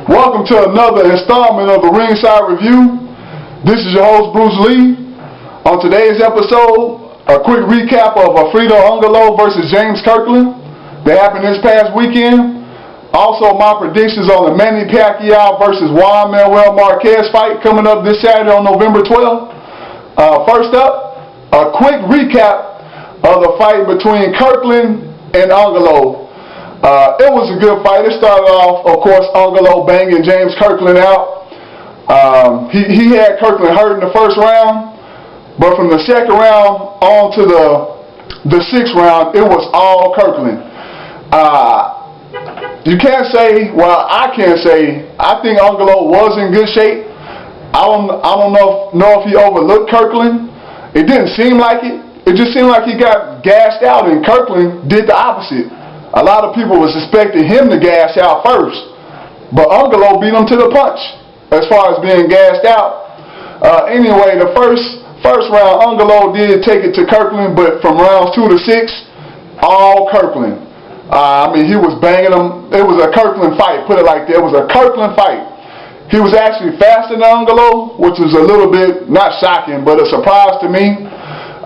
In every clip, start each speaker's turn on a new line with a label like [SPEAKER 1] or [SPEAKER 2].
[SPEAKER 1] Welcome to another installment of the Ringside Review. This is your host, Bruce Lee. On today's episode, a quick recap of Alfredo Angulo versus James Kirkland that happened this past weekend. Also, my predictions on the Manny Pacquiao versus Juan Manuel Marquez fight coming up this Saturday on November 12th. First up, a quick recap of the fight between Kirkland and Angulo. It was a good fight. It started off, of course, Angulo banging James Kirkland out. He had Kirkland hurt in the first round, but from the second round on to the sixth round, it was all Kirkland. You can't say, well, I can't say, I think Angulo was in good shape. I don't know if he overlooked Kirkland. It didn't seem like it. It just seemed like he got gassed out, and Kirkland did the opposite. A lot of people was expecting him to gas out first, but Angulo beat him to the punch as far as being gassed out. Anyway, the first round, Angulo did take it to Kirkland, but from rounds 2 to 6, all Kirkland. He was banging him. It was a Kirkland fight, put it like that. It was a Kirkland fight. He was actually faster than Angulo, which was a little bit, not shocking, but a surprise to me.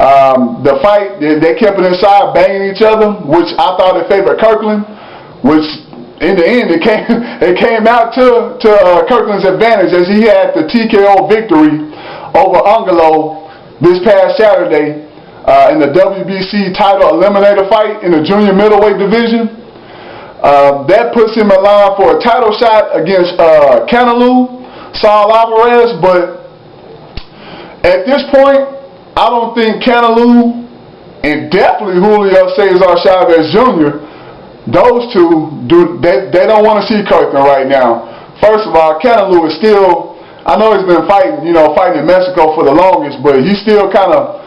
[SPEAKER 1] The fight, they kept it inside, banging each other, which I thought it favored Kirkland, which in the end it came out to Kirkland's advantage, as he had the TKO victory over Angulo this past Saturday in the WBC title eliminator fight in the junior middleweight division. That puts him in line for a title shot against Canelo, Saul Alvarez, but at this point, I don't think Canelo and definitely Julio Cesar Chavez Jr., those two, they don't want to see Kirkland right now. First of all, Canelo is still, I know he's been fighting in Mexico for the longest, but he's still kind of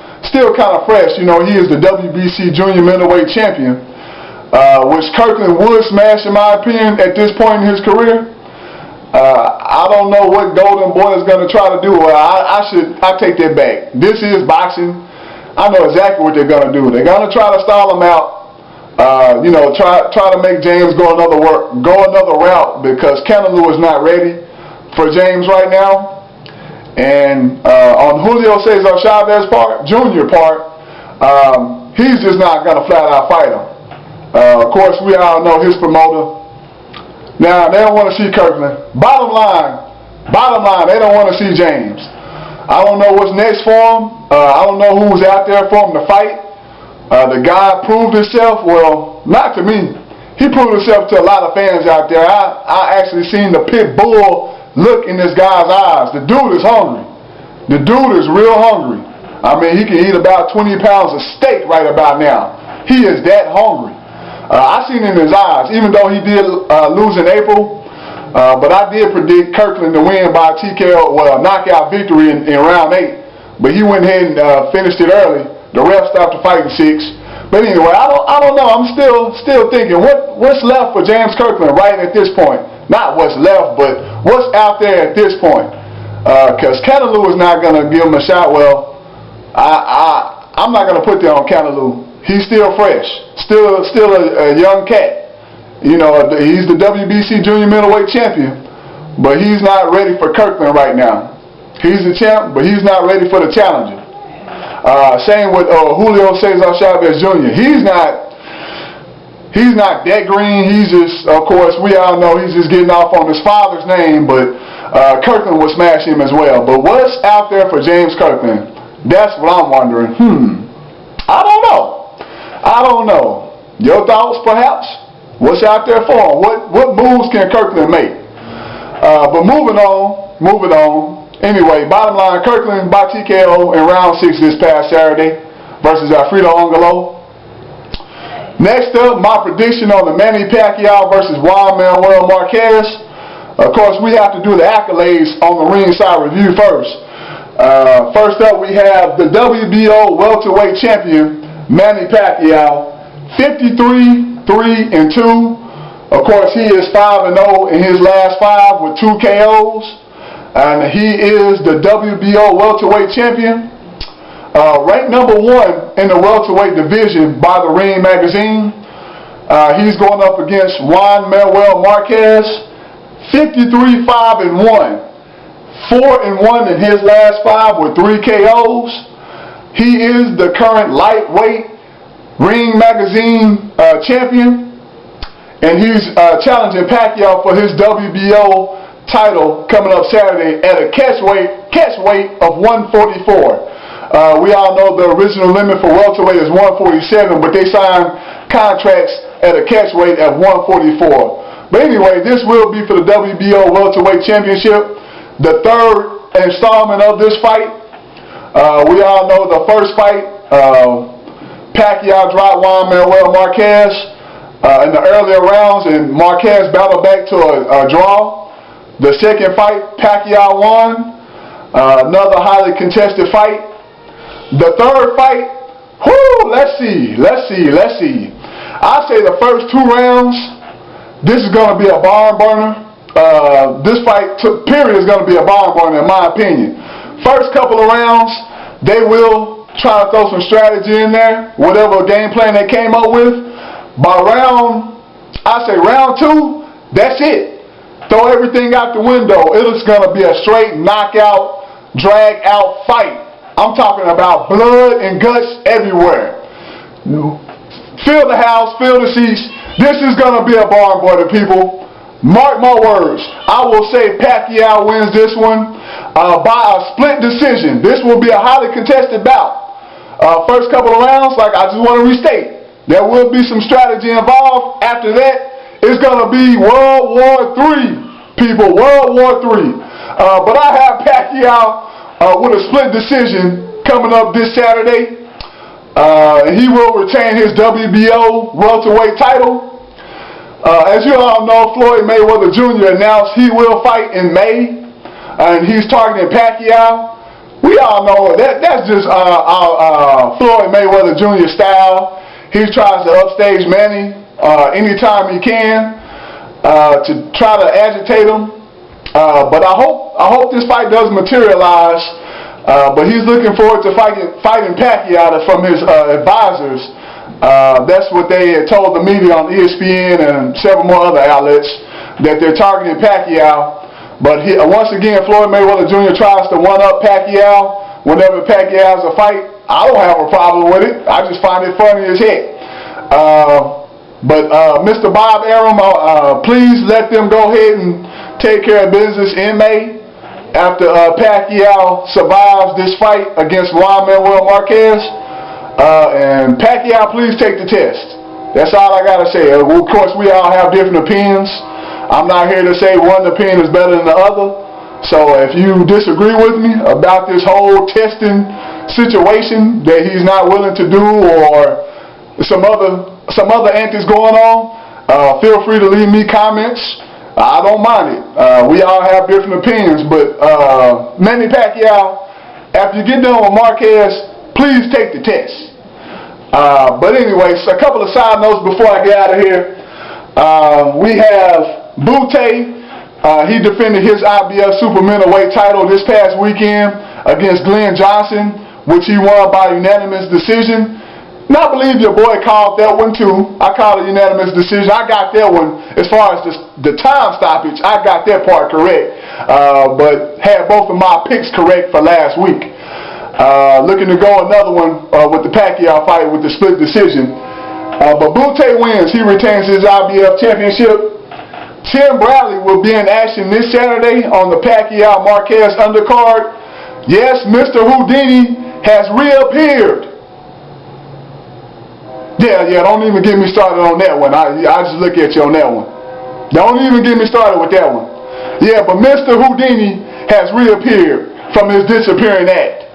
[SPEAKER 1] fresh. He is the WBC junior middleweight champion, which Kirkland would smash in my opinion at this point in his career. I don't know what Golden Boy is going to try to do. I take that back. This is boxing. I know exactly what they're going to do. They're going to try to stall him out. Try to make James go another route, because Canelo is not ready for James right now. And on Julio Cesar Chavez Jr. part, he's just not going to flat out fight him. Of course, we all know his promoter. Now, they don't want to see Kirkland. Bottom line, they don't want to see James. I don't know what's next for him. I don't know who's out there for him to fight. The guy proved himself. Well, not to me. He proved himself to a lot of fans out there. I actually seen the pit bull look in this guy's eyes. The dude is hungry. The dude is real hungry. He can eat about 20 pounds of steak right about now. He is that hungry. I seen it in his eyes, even though he did lose in April, but I did predict Kirkland to win by TKO, knockout victory in round 8. But he went ahead and finished it early. The ref stopped the fight in 6. But anyway, I don't know. I'm still thinking, what's left for James Kirkland right at this point? Not what's left, but what's out there at this point? Because Canelo is not going to give him a shot. Well, I'm not going to put that on Canelo. He's still fresh, still a young cat. He's the WBC junior middleweight champion, but he's not ready for Kirkland right now. He's the champ, but he's not ready for the challenger. Same with Julio Cesar Chavez Jr. He's not that green. He's just, of course, we all know he's just getting off on his father's name, but Kirkland will smash him as well. But what's out there for James Kirkland? That's what I'm wondering. I don't know. Your thoughts, perhaps? What's out there for him? What moves can Kirkland make? But moving on. Anyway, bottom line, Kirkland by TKO in round 6 this past Saturday versus Alfredo Angulo. Next up, my prediction on the Manny Pacquiao versus Juan Manuel Marquez. Of course, we have to do the accolades on the Ringside Review first. First up, we have the WBO welterweight champion, Manny Pacquiao, 53-3-2. Of course, he is 5-0 in his last 5 with 2 KOs. And he is the WBO welterweight champion. Ranked number 1 in the welterweight division by the Ring magazine. He's going up against Juan Manuel Marquez, 53-5-1. 4-1 in his last 5 with 3 KOs. He is the current lightweight Ring Magazine champion, and he's challenging Pacquiao for his WBO title coming up Saturday at a catch weight of 144. We all know the original limit for welterweight is 147, but they signed contracts at a catch weight at 144. But anyway, this will be for the WBO welterweight championship, the third installment of this fight. We all know the first fight, Pacquiao dropped Juan Manuel Marquez in the earlier rounds, and Marquez battled back to a draw. The second fight, Pacquiao won. Another highly contested fight. The third fight, let's see. I say the first 2 rounds, this is going to be a barn burner. This fight, period, is going to be a barn burner in my opinion. First couple of rounds, they will try to throw some strategy in there, whatever game plan they came up with. By round 2, that's it. Throw everything out the window. It is going to be a straight knockout, drag out fight. I'm talking about blood and guts everywhere. Fill the house, fill the seats. This is going to be a barn burner, people. Mark my words. I will say Pacquiao wins this one by a split decision. This will be a highly contested bout. First couple of rounds, like I just want to restate, there will be some strategy involved. After that, it's going to be World War III, people, World War III. But I have Pacquiao with a split decision coming up this Saturday. He will retain his WBO welterweight title. As you all know, Floyd Mayweather Jr. announced he will fight in May, and he's targeting Pacquiao. We all know that's just Floyd Mayweather Jr. style. He tries to upstage Manny anytime he can to try to agitate him. But I hope this fight does materialize. But he's looking forward to fighting Pacquiao from his advisors. That's what they had told the media on ESPN and several more other outlets, that they're targeting Pacquiao. But once again, Floyd Mayweather Jr. tries to one-up Pacquiao whenever Pacquiao has a fight. I don't have a problem with it. I just find it funny as heck. But Mr. Bob Arum, please let them go ahead and take care of business in May after Pacquiao survives this fight against Juan Manuel Marquez. And Pacquiao, please take the test. That's all I got to say. Of course, we all have different opinions. I'm not here to say one opinion is better than the other. So if you disagree with me about this whole testing situation that he's not willing to do, or some other antics going on, feel free to leave me comments. I don't mind it. We all have different opinions, but Manny Pacquiao, after you get done with Marquez, please take the test. But anyway, so a couple of side notes before I get out of here. We have Bute. He defended his IBF super middleweight title this past weekend against Glenn Johnson, which he won by unanimous decision. And I believe your boy called that one too. I called a unanimous decision. I got that one as far as the time stoppage. I got that part correct, but had both of my picks correct for last week. Looking to go another one with the Pacquiao fight with the split decision. But Bute wins. He retains his IBF championship. Tim Bradley will be in action this Saturday on the Pacquiao Marquez undercard. Yes, Mr. Houdini has reappeared. Yeah, don't even get me started on that one. I just look at you on that one. Don't even get me started with that one. Yeah, but Mr. Houdini has reappeared from his disappearing act.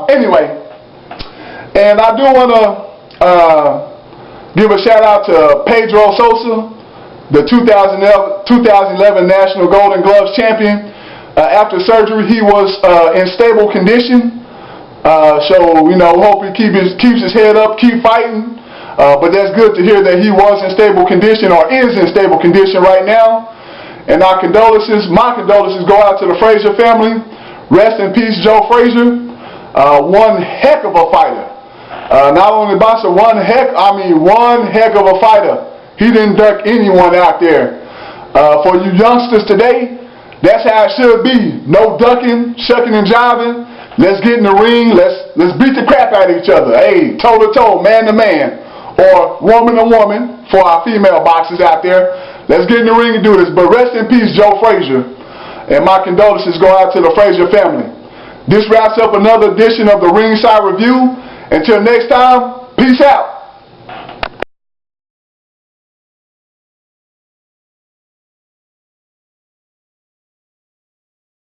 [SPEAKER 1] Anyway, and I do want to give a shout out to Pedro Sosa, the 2011 National Golden Gloves champion. After surgery, he was in stable condition. So, you know, hope he keeps his head up, keep fighting. But that's good to hear that he was in stable condition, or is in stable condition right now. And my condolences go out to the Frazier family. Rest in peace, Joe Frazier. One heck of a fighter. Not only boxer, one heck of a fighter. He didn't duck anyone out there. For you youngsters today, that's how it should be. No ducking, shucking, and jiving. Let's get in the ring. Let's beat the crap out of each other. Hey, toe to toe, man to man, or woman to woman for our female boxers out there. Let's get in the ring and do this. But rest in peace, Joe Frazier. And my condolences go out to the Frazier family. This wraps up another edition of the Ringside Review. Until next time, peace out.